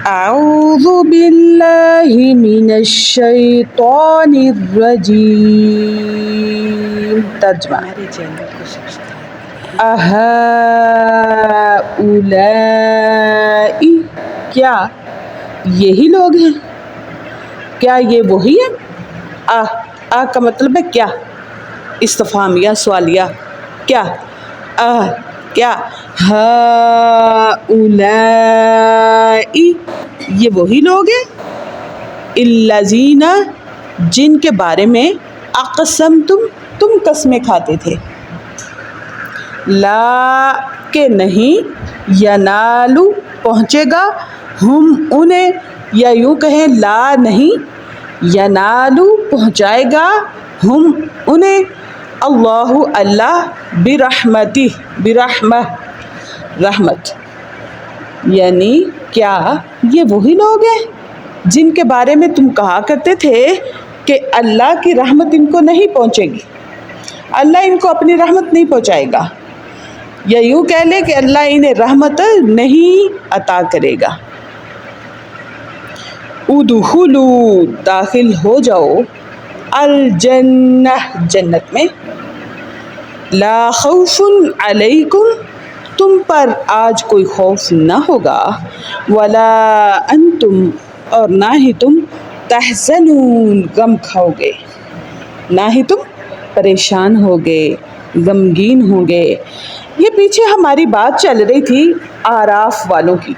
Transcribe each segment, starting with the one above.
اعوذ باللہ من الشیطان الرجیم۔ ترجمہ: اہؤلاء، کیا یہی لوگ ہیں؟ کیا یہ وہی ہے؟ کا مطلب ہے کیا، استفہامیہ سوالیہ، کیا کیا ہؤلاء یہ وہی لوگ ہیں، الذین جن کے بارے میں اقسمتم تم قسمیں کھاتے تھے، لا کہ نہیں، ینالو پہنچے گا، ہم انہیں، یا یوں کہیں لا نہیں، ینالو پہنچائے گا، ہم انہیں، اللہ اللہ، برحمتہ برحمہ رحمت، یعنی کیا یہ وہی لوگ ہیں جن کے بارے میں تم کہا کرتے تھے کہ اللہ کی رحمت ان کو نہیں پہنچے گی، اللہ ان کو اپنی رحمت نہیں پہنچائے گا، یا یوں کہہ لے کہ اللہ انہیں رحمت نہیں عطا کرے گا۔ ادخلوا داخل ہو جاؤ، الجنہ جنت میں، لا خوف علیکم تم پر آج کوئی خوف نہ ہوگا، ولا انتم اور نہ ہی تم تحزنون غم کھاؤ گے، نہ ہی تم پریشان ہوگے، غمگین ہوں گے۔ یہ پیچھے ہماری بات چل رہی تھی اعراف والوں کی،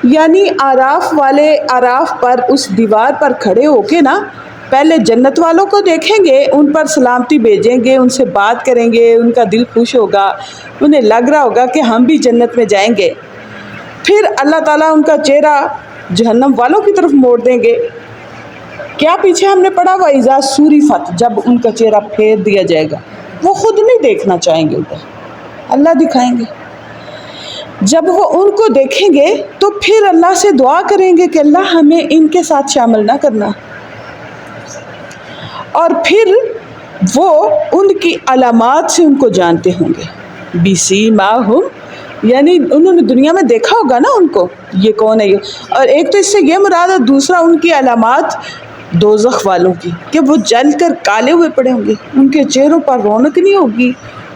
یعنی اعراف والے اعراف پر اس دیوار پر کھڑے ہو کے نا پہلے جنت والوں کو دیکھیں گے، ان پر سلامتی بھیجیں گے، ان سے بات کریں گے، ان کا دل خوش ہوگا، انہیں لگ رہا ہوگا کہ ہم بھی جنت میں جائیں گے۔ پھر اللہ تعالیٰ ان کا چہرہ جہنم والوں کی طرف موڑ دیں گے۔ کیا پیچھے ہم نے پڑھا وَإِذَا صُرِفَتْ، جب ان کا چہرہ پھیر دیا جائے گا، وہ خود نہیں دیکھنا چاہیں گے ادھر، اللہ دکھائیں گے۔ جب وہ ان کو دیکھیں گے تو پھر اللہ سے دعا کریں گے کہ اللہ ہمیں ان کے ساتھ شامل نہ کرنا، اور پھر وہ ان کی علامات سے ان کو جانتے ہوں گے، بِسِیمَاهُمْ، یعنی انہوں نے دنیا میں دیکھا ہوگا نا ان کو، یہ کون ہے یہ، اور ایک تو اس سے یہ مراد ہے، دوسرا ان کی علامات دوزخ والوں کی کہ وہ جل کر کالے ہوئے پڑے ہوں گے، ان کے چہروں پر رونق نہیں ہوگی،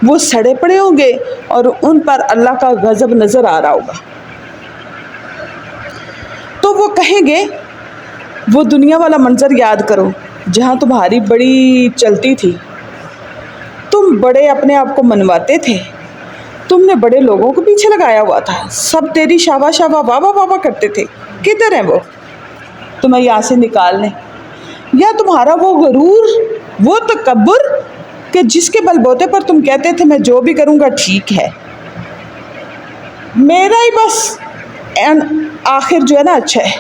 وہ سڑے پڑے ہوں گے، اور ان پر اللہ کا غضب نظر آ رہا ہوگا۔ تو وہ کہیں گے، وہ دنیا والا منظر یاد کرو جہاں تمہاری بڑی چلتی تھی، تم بڑے اپنے آپ کو منواتے تھے، تم نے بڑے لوگوں کو پیچھے لگایا ہوا تھا، سب تیری شابہ شابہ واہ واہ واہ کرتے تھے، کدھر ہیں وہ، تمہیں یہاں سے نکال لیں، یا تمہارا وہ غرور، وہ تکبر کہ جس کے بل بوتے پر تم کہتے تھے میں جو بھی کروں گا ٹھیک ہے، میرا ہی بس آخر جو ہے نا اچھا ہے،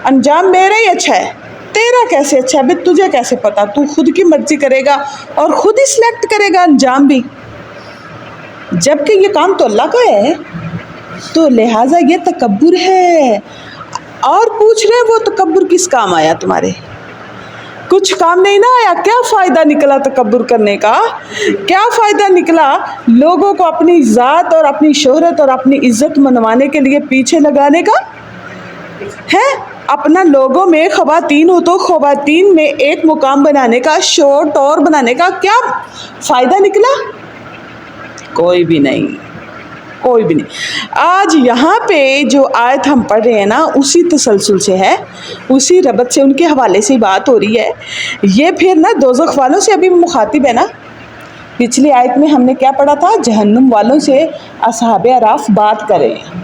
انجام میرا ہی اچھا ہے، تیرا کیسے اچھا ہے، تجھے کیسے پتا، تو خود کی مرضی کرے گا اور خود ہی سلیکٹ کرے گا انجام بھی، جبکہ یہ کام تو اللہ کا ہے، تو لہٰذا یہ تکبر ہے۔ اور پوچھ رہے وہ تکبر کس کام آیا تمہارے، کچھ کام نہیں نہ آیا، کیا فائدہ نکلا تکبر کرنے کا، کیا فائدہ نکلا لوگوں کو اپنی ذات اور اپنی شہرت اور اپنی عزت منوانے کے لیے پیچھے لگانے کا ہے، اپنا لوگوں میں خواتین ہو تو خواتین میں ایک مقام بنانے کا، شور ٹور بنانے کا کیا فائدہ نکلا، کوئی بھی نہیں، کوئی بھی نہیں۔ آج یہاں پہ جو آیت ہم پڑھ رہے ہیں نا، اسی تسلسل سے ہے، اسی ربط سے ان کے حوالے سے بات ہو رہی ہے، یہ پھر نا دوزخ والوں سے ابھی مخاطب ہے نا۔ پچھلی آیت میں ہم نے کیا پڑھا تھا، جہنم والوں سے اصحاب اعراف بات کر رہے ہیں،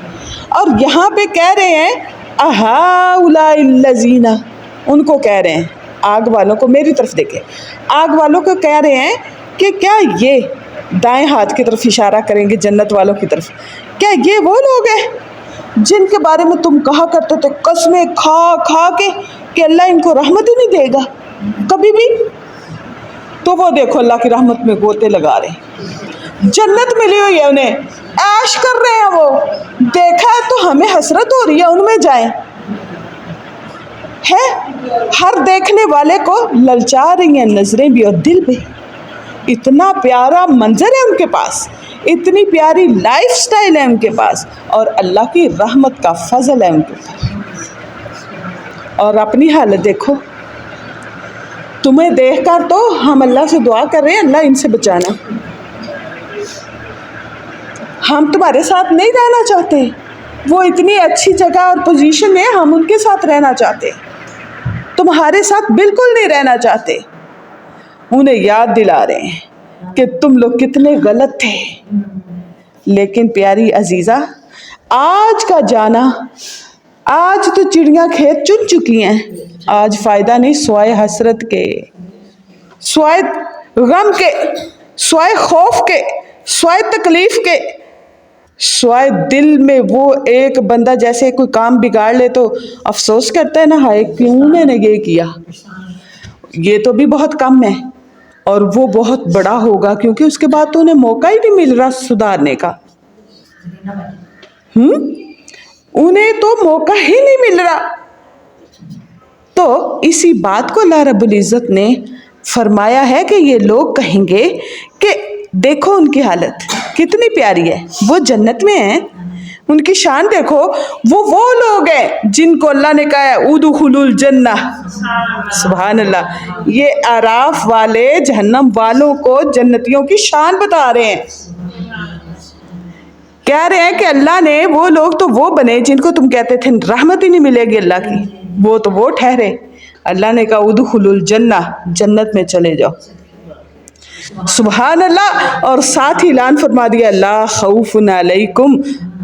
اور یہاں پہ کہہ رہے ہیں اہؤلاء الذین، ان کو کہہ رہے ہیں، آگ والوں کو، میری طرف دیکھیں، آگ والوں کو کہہ رہے ہیں کہ کیا یہ، دائیں ہاتھ کی طرف اشارہ کریں گے جنت والوں کی طرف، کیا یہ وہ لوگ ہیں جن کے بارے میں تم کہا کرتے تھے قسمیں کھا کھا کے کہ اللہ ان کو رحمت ہی نہیں دے گا کبھی بھی، تو وہ دیکھو اللہ کی رحمت میں گوتے لگا رہے ہیں، جنت ملی ہوئی ہے انہیں، عیش کر رہے ہیں وہ، دیکھا ہے تو ہمیں حسرت ہو رہی ہے ان میں جائیں، ہے ہر دیکھنے والے کو للچا رہی ہیں نظریں بھی اور دل بھی، اتنا پیارا منظر ہے ان کے پاس، اتنی پیاری لائف سٹائل ہے ان کے پاس، اور اللہ کی رحمت کا فضل ہے ان کے اوپر۔ اور اپنی حالت دیکھو، تمہیں دیکھ کر تو ہم اللہ سے دعا کر رہے ہیں اللہ ان سے بچانا۔ ہم تمہارے ساتھ نہیں رہنا چاہتے، وہ اتنی اچھی جگہ اور پوزیشن میں، ہم ان کے ساتھ رہنا چاہتے، تمہارے ساتھ بالکل نہیں رہنا چاہتے۔ انہیں یاد دلا رہے ہیں کہ تم لوگ کتنے غلط تھے۔ لیکن پیاری عزیزہ، آج کا جانا، آج تو چڑیاں کھیت چن چکی ہیں، آج فائدہ نہیں سوائے حسرت کے، سوائے غم کے، سوائے خوف کے، سوائے تکلیف کے، سوائے دل میں وہ ایک بندہ جیسے کوئی کام بگاڑ لے تو افسوس کرتا ہے نا، ہائے کیوں میں نے یہ کیا، یہ تو بھی بہت کم ہے، اور وہ بہت بڑا ہوگا کیونکہ اس کے بعد تو انہیں موقع ہی نہیں مل رہا سدھارنے کا۔ انہیں تو موقع ہی نہیں مل رہا۔ تو اسی بات کو اللہ رب العزت نے فرمایا ہے کہ یہ لوگ کہیں گے کہ دیکھو ان کی حالت کتنی پیاری ہے، وہ جنت میں ہیں، ان کی شان دیکھو، وہ لوگ ہیں جن کو اللہ نے کہا ہے ادخلوا الجنہ۔ سبحان اللہ، یہ اعراف والے جہنم والوں کو جنتیوں کی شان بتا رہے ہیں، کہہ رہے ہیں کہ اللہ نے وہ لوگ تو وہ بنے جن کو تم کہتے تھے رحمت ہی نہیں ملے گی اللہ کی، وہ تو وہ ٹھہرے۔ اللہ نے کہا ادخلوا الجنہ، جنت میں چلے جاؤ۔ سبحان اللہ، اور ساتھ ہی اعلان فرما دیا لا خوف علیکم،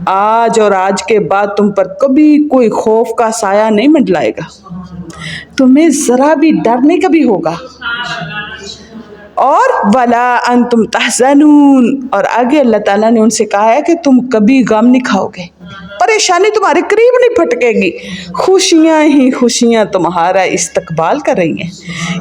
آج اور آج کے بعد تم پر کبھی کوئی خوف کا سایہ نہیں منڈلائے گا، تمہیں ذرا بھی ڈر نہیں کبھی ہوگا۔ اور ولا انتم تحزنون، اور آگے اللہ تعالیٰ نے ان سے کہا ہے کہ تم کبھی غم نہیں کھاؤ گے، پریشانی تمہارے قریب نہیں پھٹکے گی، خوشیاں ہی خوشیاں تمہارا استقبال کر رہی ہیں۔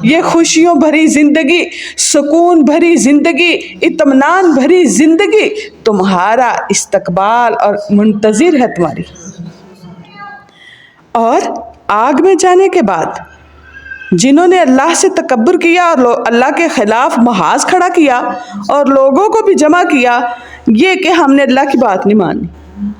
یہ خوشیوں بھری زندگی، سکون بھری زندگی، اطمینان بھری زندگی تمہارا استقبال اور منتظر ہے تمہاری۔ اور آگ میں جانے کے بعد جنہوں نے اللہ سے تکبر کیا اور اللہ کے خلاف محاذ کھڑا کیا اور لوگوں کو بھی جمع کیا، یہ کہ ہم نے اللہ کی بات نہیں مانی،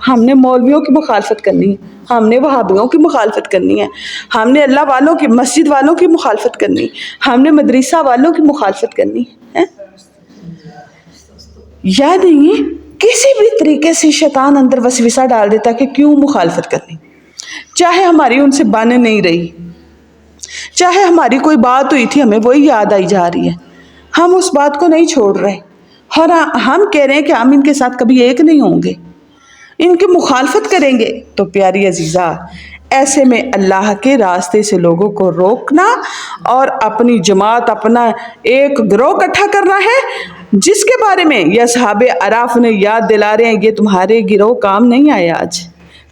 ہم نے مولویوں کی مخالفت کرنی ہے، ہم نے وہابیوں کی مخالفت کرنی ہے، ہم نے اللہ والوں کی، مسجد والوں کی مخالفت کرنی، ہم نے مدرسہ والوں کی مخالفت کرنی ہے۔ یعنی کسی بھی طریقے سے شیطان اندر وسوسہ ڈال دیتا کہ کیوں مخالفت کرنی، چاہے ہماری ان سے بن نہیں رہی، چاہے ہماری کوئی بات ہوئی تھی ہمیں وہی یاد آئی جا رہی ہے، ہم اس بات کو نہیں چھوڑ رہے، اور ہم کہہ رہے ہیں کہ ہم ان کے ساتھ کبھی ایک نہیں ہوں گے، ان کی مخالفت کریں گے۔ تو پیاری عزیزہ، ایسے میں اللہ کے راستے سے لوگوں کو روکنا اور اپنی جماعت، اپنا ایک گروہ اکٹھا کرنا ہے، جس کے بارے میں یہ اصحاب اعراف نے یاد دلا رہے ہیں یہ تمہارے گروہ کام نہیں آئے آج۔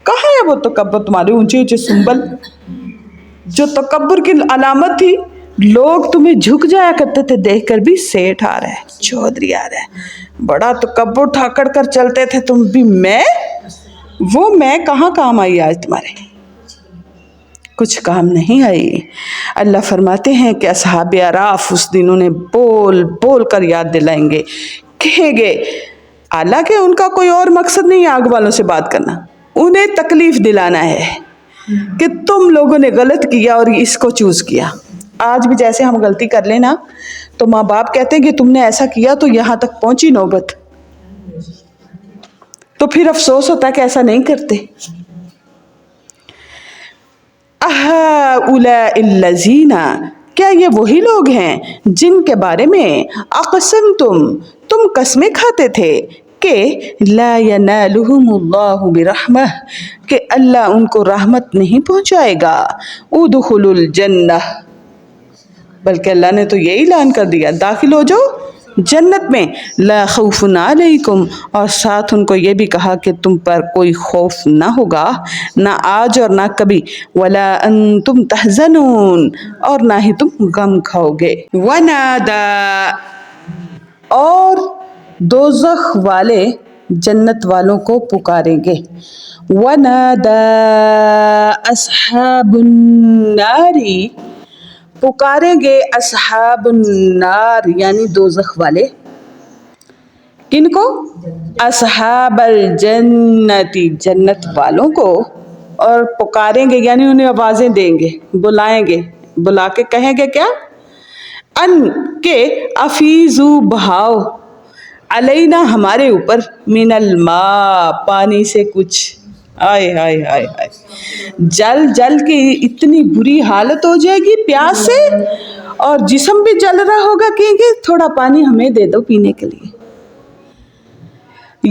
کہاں ہے وہ تکبر، تمہارے اونچے اونچے سنبل جو تکبر کی علامت تھی، لوگ تمہیں جھک جایا کرتے تھے دیکھ کر بھی، سیٹھ آ رہا ہے، چودھری آ رہا ہے، بڑا تکبر ٹھاکر کر چلتے تھے تم بھی، وہ میں کہاں کام آئی آج تمہارے، کچھ کام نہیں آئی۔ اللہ فرماتے ہیں کہ اصحاب اعراف اس دن انہیں بول بول کر یاد دلائیں گے، کہیں گے، حالانکہ ان کا کوئی اور مقصد نہیں آگ والوں سے بات کرنا، انہیں تکلیف دلانا ہے کہ تم لوگوں نے غلط کیا اور اس کو چوز کیا۔ آج بھی جیسے ہم غلطی کر لیں نا تو ماں باپ کہتے ہیں کہ تم نے ایسا کیا تو یہاں تک پہنچی نوبت، تو پھر افسوس ہوتا ہے کہ ایسا نہیں کرتے۔ اہؤلاء الذین، کیا یہ وہی لوگ ہیں جن کے بارے میں اقسمتم، تم قسمیں کھاتے تھے کہ لا ینالہم اللہ برحمہ، کہ اللہ ان کو رحمت نہیں پہنچائے گا، ادخلوا الجنہ، بلکہ اللہ نے تو یہی اعلان کر دیا داخل ہو جاؤ جنت میں، لا خوف علیکم، اور ساتھ ان کو یہ بھی کہا کہ تم پر کوئی خوف نہ ہوگا، نہ آج اور نہ کبھی، ولا انتم تحزنون، اور نہ ہی تم غم کھاؤ گے۔ ونادا، اور دوزخ والے جنت والوں کو پکاریں گے، ونادا اصحاب النار، پکاریں گے اصحاب النار یعنی دوزخ والے، کن کو؟ اصحاب الجنتی، جنت والوں کو، اور پکاریں گے یعنی انہیں آوازیں دیں گے، بلائیں گے، بلا کے کہیں گے کیا؟ ان کے افیزو بہاؤ، علینا ہمارے اوپر، من الماء پانی سے کچھ، آئے ہائے ہائے ہائے، جل جل کے اتنی بری حالت ہو جائے گی پیاس سے، اور جسم بھی جل رہا ہوگا، کہیں گے تھوڑا پانی ہمیں دے دو پینے کے لیے،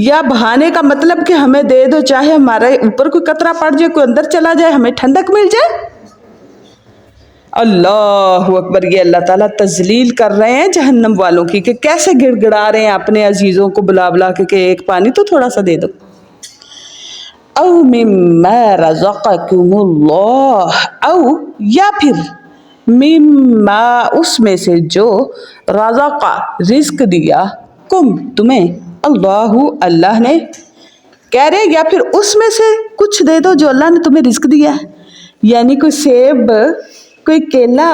یا بہانے کا مطلب کہ ہمیں دے دو، چاہے ہمارے اوپر کوئی قطرہ پڑ جائے، کوئی اندر چلا جائے، ہمیں ٹھنڈک مل جائے۔ اللہ اکبر، یہ اللہ تعالیٰ تذلیل کر رہے ہیں جہنم والوں کی کہ کیسے گڑ گڑا رہے ہیں اپنے عزیزوں کو بلا بلا کے کہ ایک پانی تو تھوڑا سا دے دو۔ او مما رزقکم اللہ، او یا پھر مما اس میں سے جو رزق رزق دیا، کم تمہیں، اللہ اللہ نے، کہہ رہے یا پھر اس میں سے کچھ دے دو جو اللہ نے تمہیں رزق دیا ہے، یعنی کوئی سیب، کوئی کیلا،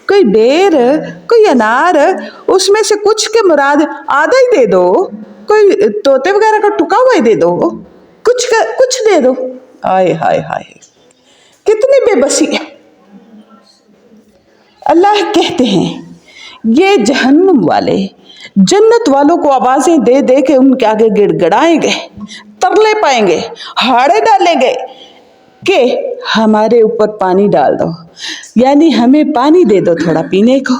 کوئی بیر، کوئی انار، اس میں سے کچھ کے مراد آدھا ہی دے دو، کوئی طوطے وغیرہ کا ٹکا ہوا ہی دے دو، کچھ دے دو، آئے ہائے ہائے کتنی بے بسی ہے۔ اللہ کہتے ہیں یہ جہنم والے جنت والوں کو آوازیں دے دے کے ان کے آگے گڑ گڑائیں گے، ترلے پائیں گے، ہاڑے ڈالیں گے کہ ہمارے اوپر پانی ڈال دو، یعنی ہمیں پانی دے دو تھوڑا پینے کو،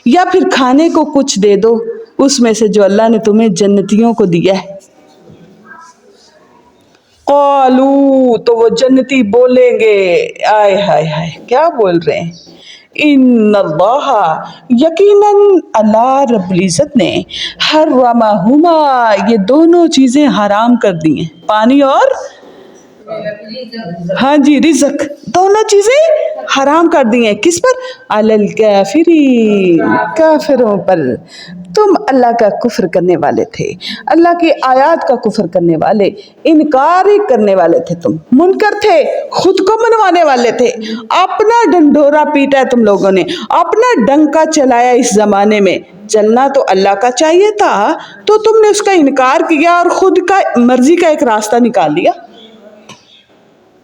یا پھر کھانے کو کچھ دے دو اس میں سے جو اللہ نے تمہیں جنتیوں کو دیا ہے۔ قالو، تو وہ جنتی بولیں گے، آئے ہائے ہائے کیا بول رہے ہیں؟ ان اللہ، یقیناً اللہ رب العزت نے، حرمہما، یہ دونوں چیزیں حرام کر دی ہیں، پانی اور ہاں جی رزق، دونوں چیزیں حرام کر دی ہیں، کس پر؟ علی الکافرین، کافروں پر۔ تم اللہ کا کفر کرنے والے تھے، اللہ کی آیات کا کفر کرنے والے، انکار کرنے والے تھے، تم منکر تھے، خود کو منوانے والے تھے، اپنا ڈنڈورا پیٹا ہے تم لوگوں نے، اپنا ڈنکا چلایا اس زمانے میں، چلنا تو اللہ کا چاہیے تھا، تو تم نے اس کا انکار کیا اور خود کا مرضی کا ایک راستہ نکال لیا۔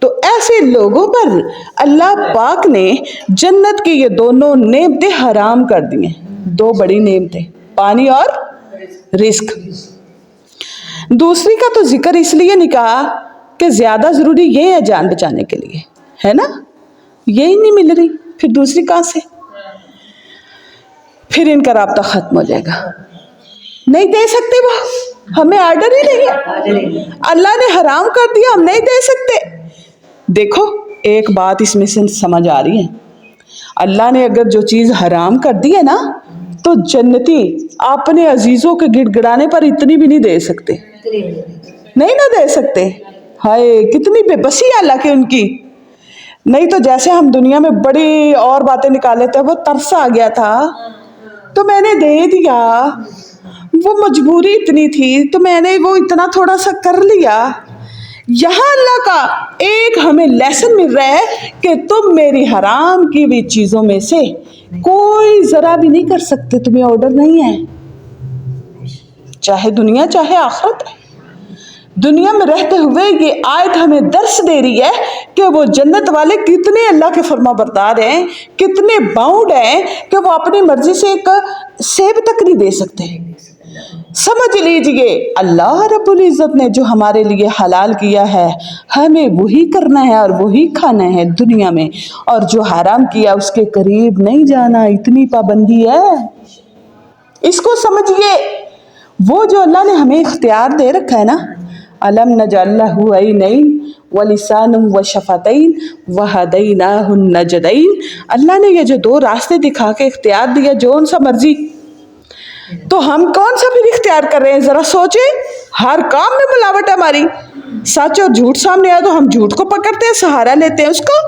تو ایسے لوگوں پر اللہ پاک نے جنت کی یہ دونوں نعمتیں حرام کر دی ہیں، دو بڑی نعمتیں، پانی اور رزق۔ دوسری کا تو ذکر اس لیے نہیں کہا کہ زیادہ ضروری یہ ہے جان بچانے کے لیے، ہے نا، یہی نہیں مل رہی، پھر دوسری کہاں سے؟ پھر ان کا رابطہ ختم ہو جائے گا، نہیں دے سکتے، وہ ہمیں آرڈر ہی نہیں ہے، اللہ نے حرام کر دیا، ہم نہیں دے سکتے۔ دیکھو ایک بات اس میں سے سمجھ آ رہی ہے، اللہ نے اگر جو چیز حرام کر دی ہے نا، تو جنتی اپنے عزیزوں کے گڑ گڑانے پر اتنی بھی نہیں دے سکتے، نہیں نہ دے سکتے، ہائے کتنی بے بسی ہے اللہ کے ان کی۔ نہیں تو جیسے ہم دنیا میں بڑی اور باتیں نکالے تھے، وہ ترس آ گیا تھا تو میں نے دے دیا، وہ مجبوری اتنی تھی تو میں نے وہ اتنا تھوڑا سا کر لیا۔ یہاں اللہ کا ایک ہمیں لیسن مل رہا ہے کہ تم میری حرام کی ہوئی چیزوں میں سے کوئی ذرا بھی نہیں کر سکتے، تمہیں آرڈر نہیں ہے، چاہے دنیا چاہے آخرت۔ دنیا میں رہتے ہوئے یہ آیت ہمیں درس دے رہی ہے کہ وہ جنت والے کتنے اللہ کے فرما بردار ہیں، کتنے باؤنڈ ہیں کہ وہ اپنی مرضی سے ایک سیب تک نہیں دے سکتے۔ سمجھ لیجئے اللہ رب العزت نے جو ہمارے لیے حلال کیا ہے ہمیں وہی کرنا ہے اور وہی کھانا ہے دنیا میں، اور جو حرام کیا اس کے قریب نہیں جانا، اتنی پابندی ہے۔ اس کو سمجھیے، وہ جو اللہ نے ہمیں اختیار دے رکھا ہے نا، الم نجعل لہ عینین ولسانا وشفتین وہدیناہ النجدین، اللہ نے یہ جو دو راستے دکھا کے اختیار دیا، جو سا مرضی، تو ہم کون سا پھر اختیار کر رہے ہیں؟ ذرا سوچیں، ہر کام میں ملاوٹ ہے ہماری، سچ اور جھوٹ سامنے آئے تو ہم جھوٹ کو پکڑتے ہیں، سہارا لیتے ہیں اس کا،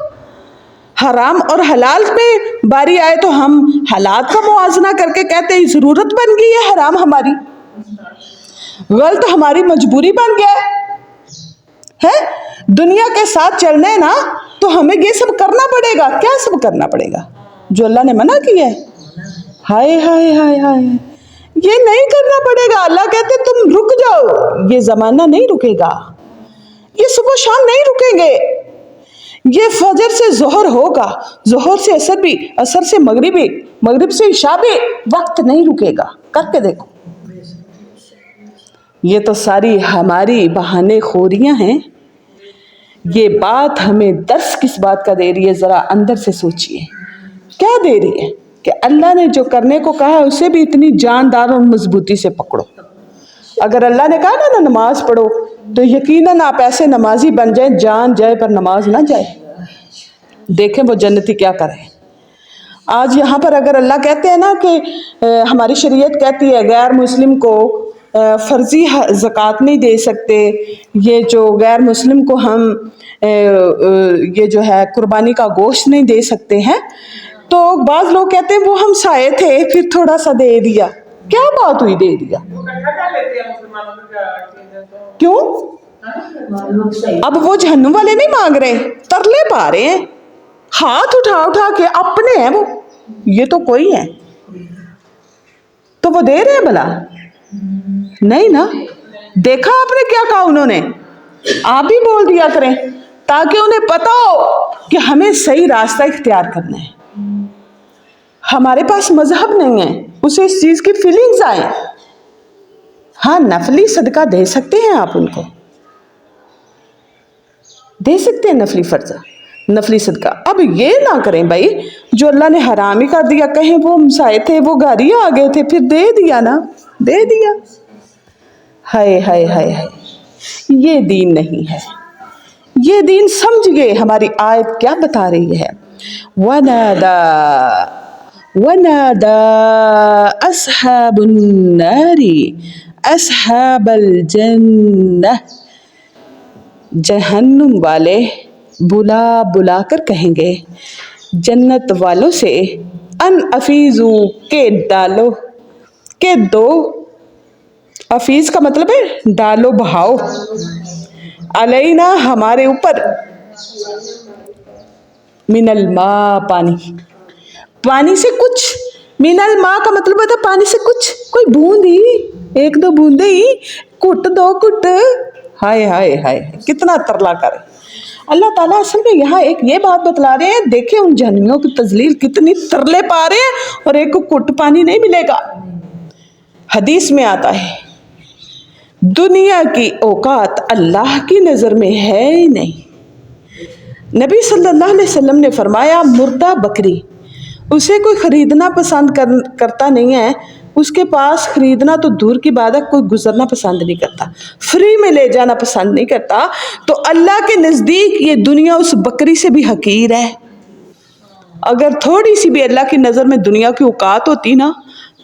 حرام اور حلال میں باری آئے تو ہم حالات کا موازنہ کر کے کہتے ہیں ضرورت بن گئی ہے حرام ہماری، غلط ہماری مجبوری بن گیا ہے۔ دنیا کے ساتھ چلنا ہے نا تو ہمیں یہ سب کرنا پڑے گا۔ کیا سب کرنا پڑے گا؟ جو اللہ نے منع کیا ہے۔ ہائے ہائے ہائے ہائے، یہ نہیں کرنا پڑے گا. اللہ کہتے تم رک جاؤ. یہ زمانہ نہیں رکے گا, یہ صبح شام نہیں رکیں گے. یہ فجر سے ظہر ہوگا, ظہر سے عصر بھی, عصر سے مغرب بھی, مغرب سے عشاء بھی. وقت نہیں رکے گا. کر کے دیکھو. یہ تو ساری ہماری بہانے خوریاں ہیں. یہ بات ہمیں درس کس بات کا دے رہی ہے؟ ذرا اندر سے سوچئے. کیا دے رہی ہے؟ کہ اللہ نے جو کرنے کو کہا ہے اسے بھی اتنی جاندار اور مضبوطی سے پکڑو. اگر اللہ نے کہا نا نماز پڑھو تو یقیناً آپ ایسے نمازی بن جائیں جان جائے پر نماز نہ جائے. دیکھیں وہ جنتی کیا کریں. آج یہاں پر اگر اللہ کہتے ہیں نا کہ ہماری شریعت کہتی ہے غیر مسلم کو فرضی زکوٰۃ نہیں دے سکتے, یہ جو غیر مسلم کو ہم یہ جو ہے قربانی کا گوشت نہیں دے سکتے ہیں, تو بعض لوگ کہتے ہیں وہ ہم سائے تھے پھر تھوڑا سا دے دیا. کیا بات ہوئی دے دیا؟ کیوں؟ اب وہ جہنم والے نہیں مانگ رہے, ترلے پا رہے ہیں, ہاتھ اٹھا اٹھا کے اپنے ہیں وہ, یہ تو کوئی ہے تو وہ دے رہے ہیں بھلا؟ نہیں نا. دیکھا آپ نے کیا کہا انہوں نے؟ آپ بھی بول دیا کریں تاکہ انہیں پتا ہو کہ ہمیں صحیح راستہ اختیار کرنا ہے. ہمارے پاس مذہب نہیں ہے, اسے اس چیز کی فیلنگز آئیں. ہاں نفلی صدقہ دے سکتے ہیں, آپ ان کو دے سکتے ہیں نفلی فرضہ, نفلی صدقہ. اب یہ نہ کریں بھائی جو اللہ نے حرام ہی کر دیا, کہیں وہ مسائے تھے وہ گھر ہی آ گئے تھے پھر دے دیا نا, دے دیا. ہائے ہائے ہائے ہائے, یہ دین نہیں ہے. یہ دین سمجھئے ہماری آیت کیا بتا رہی ہے. وَنَادَى أَصْحَابُ النَّارِ أَصْحَابَ الْجَنَّةِ, جہنم والے بلا بلا کر کہیں گے جنت والوں سے ان افیزو کے ڈالو, کہ دو. افیز کا مطلب ہے ڈالو, بہاؤ. علینا ہمارے اوپر, من الماء پانی, پانی سے کچھ. من الماء کا مطلب ہوتا ہے پانی سے کچھ, کوئی بوند ہی, ایک دو بوندے ہی, کٹ دو کٹ. ہائے ہائے ہائے, کتنا ترلا کرے. اللہ تعالیٰ اصل میں یہاں ایک یہ بات بتلا رہے ہیں, دیکھیں ان جہنمیوں کی تذلیل کتنی ترلے پا رہے ہیں اور ایک کو کٹ پانی نہیں ملے گا. حدیث میں آتا ہے دنیا کی اوقات اللہ کی نظر میں ہے ہی نہیں. نبی صلی اللہ علیہ وسلم نے فرمایا مردہ بکری, اسے کوئی خریدنا پسند کرتا نہیں ہے, اس کے پاس خریدنا تو دور کی بات ہے, کوئی گزرنا پسند نہیں کرتا, فری میں لے جانا پسند نہیں کرتا. تو اللہ کے نزدیک یہ دنیا اس بکری سے بھی حقیر ہے. اگر تھوڑی سی بھی اللہ کی نظر میں دنیا کی اوقات ہوتی نا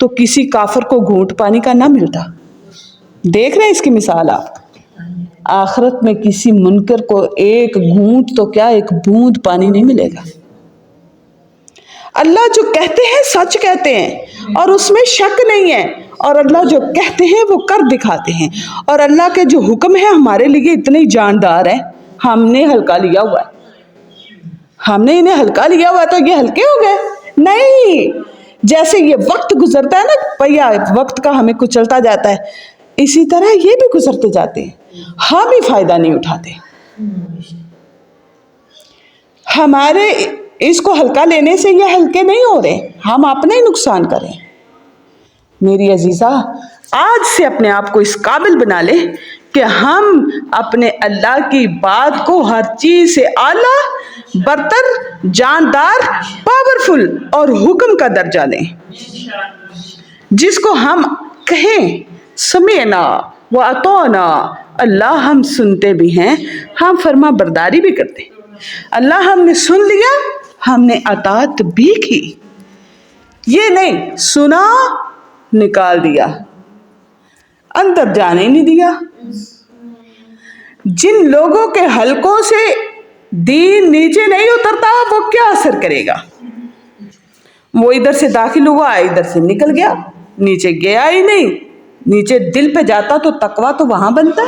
تو کسی کافر کو گھونٹ پانی کا نہ ملتا. دیکھ رہے ہیں اس کی مثال آپ. آخرت میں کسی منکر کو ایک گھونٹ تو کیا ایک بوند پانی نہیں ملے گا. اللہ جو کہتے ہیں سچ کہتے ہیں اور اس میں شک نہیں ہے, اور اللہ جو کہتے ہیں وہ کر دکھاتے ہیں. اور اللہ کے جو حکم ہے ہمارے لیے اتنے جاندار ہیں, ہم نے ہلکا لیا ہوا ہے. ہم نے انہیں ہلکا لیا ہوا تو یہ ہلکے ہو گئے نہیں. جیسے یہ وقت گزرتا ہے نا, پہیا وقت کا ہمیں کچلتا جاتا ہے, اسی طرح یہ بھی گزرتے جاتے ہیں, ہم ہی فائدہ نہیں اٹھاتے. ہمارے اس کو ہلکا لینے سے یہ ہلکے نہیں ہو رہے, ہم اپنا ہی نقصان کریں. میری عزیزہ آج سے اپنے آپ کو اس قابل بنا لے کہ ہم اپنے اللہ کی بات کو ہر چیز سے اعلیٰ, برتر, جاندار, پاورفل اور حکم کا درجہ دیں, جس کو ہم کہیں سمعنا وَأَطَعْنَا, اللہ ہم سنتے بھی ہیں, ہم فرما برداری بھی کرتے ہیں. اللہ ہم نے سن لیا, ہم نے اطاعت بھی کی. یہ نہیں سنا نکال دیا, اندر جانے نہیں دیا. جن لوگوں کے حلقوں سے دین نیچے نہیں اترتا وہ کیا اثر کرے گا؟ وہ ادھر سے داخل ہوا, ادھر سے نکل گیا, نیچے گیا ہی نہیں. نیچے دل پہ جاتا تو تقویٰ تو وہاں بنتا.